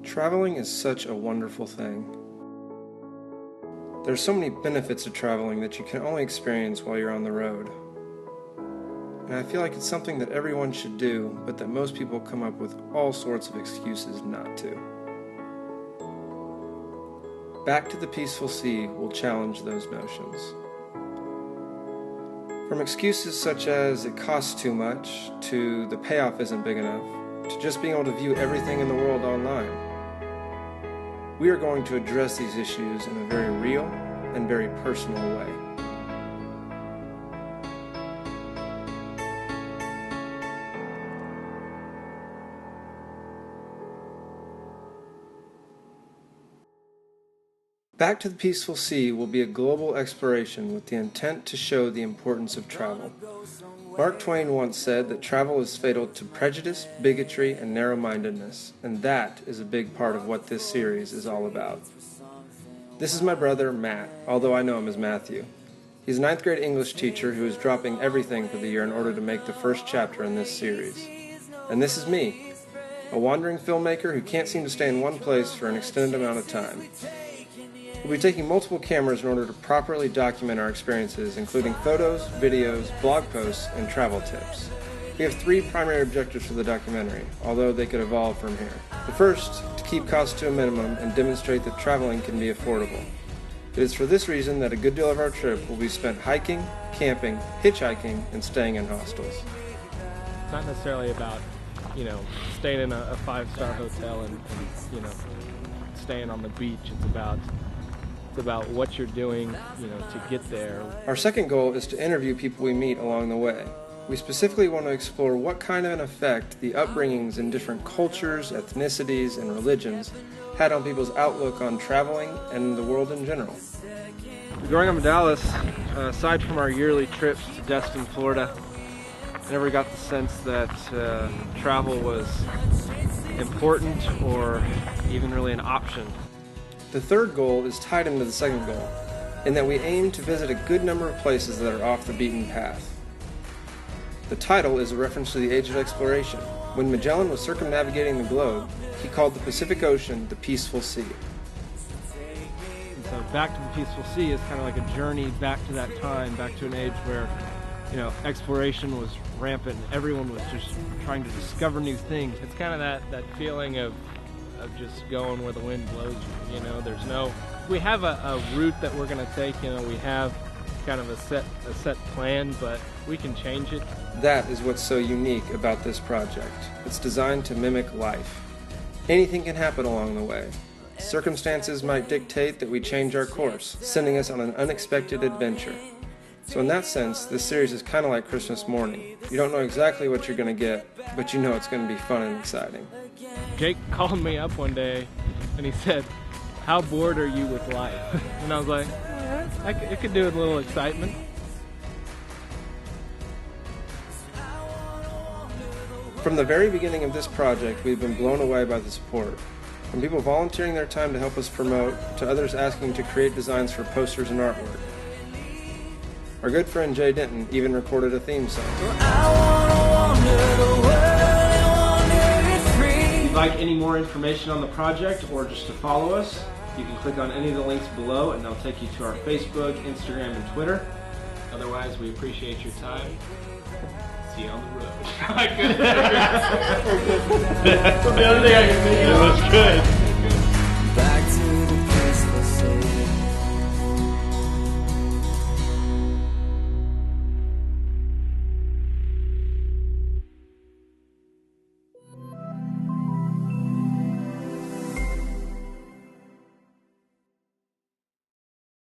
Traveling is such a wonderful thing. There's so many benefits to traveling that you can only experience while you're on the road. And I feel like it's something that everyone should do, but that most people come up with all sorts of excuses not to. Back to the Peaceful Sea will challenge those notions. From excuses such as it costs too much, to the payoff isn't big enough, to just being able to view everything in the world online. We are going to address these issues in a very real and very personal way. Back to the Peaceful Sea will be a global exploration with the intent to show the importance of travel. Mark Twain once said that travel is fatal to prejudice, bigotry, and narrow-mindedness, and that is a big part of what this series is all about. This is my brother, Matt, although I know him as Matthew. He's a 9th grade English teacher who is dropping everything for the year in order to make the first chapter in this series. And this is me, a wandering filmmaker who can't seem to stay in one place for an extended amount of time. We'll be taking multiple cameras in order to properly document our experiences, including photos, videos, blog posts, and travel tips. We have 3 primary objectives for the documentary, although they could evolve from here. The first, to keep costs to a minimum and demonstrate that traveling can be affordable. It is for this reason that a good deal of our trip will be spent hiking, camping, hitchhiking, and staying in hostels. It's not necessarily about, staying in a 5-star hotel and staying on the beach. It's about what you're doing, to get there. Our second goal is to interview people we meet along the way. We specifically want to explore what kind of an effect the upbringings in different cultures, ethnicities, and religions had on people's outlook on traveling and the world in general. Growing up in Dallas, aside from our yearly trips to Destin, Florida, I never got the sense that travel was important or even really an option. The third goal is tied into the second goal, in that we aim to visit a good number of places that are off the beaten path. The title is a reference to the age of exploration. When Magellan was circumnavigating the globe, he called the Pacific Ocean the Peaceful Sea. And so Back to the Peaceful Sea is kind of like a journey back to that time, back to an age where, exploration was rampant. Everyone was just trying to discover new things. It's kind of that feeling of just going where the wind blows you. We have a route that we're going to take. We have kind of a set plan, but we can change it. That is what's so unique about this project. It's designed to mimic life. Anything can happen along the way. Circumstances might dictate that we change our course, sending us on an unexpected adventure. So in that sense, this series is kind of like Christmas morning. You don't know exactly what you're going to get, but you know it's going to be fun and exciting. Jake called me up one day and he said, "How bored are you with life?" And I was like, it could do with a little excitement. From the very beginning of this project, we've been blown away by the support. From people volunteering their time to help us promote, to others asking to create designs for posters and artwork. Our good friend Jay Denton even recorded a theme song. If you'd like any more information on the project or just to follow us, you can click on any of the links below and they'll take you to our Facebook, Instagram, and Twitter. Otherwise, we appreciate your time. See you on the road. That's the only thing I can think of. It was good.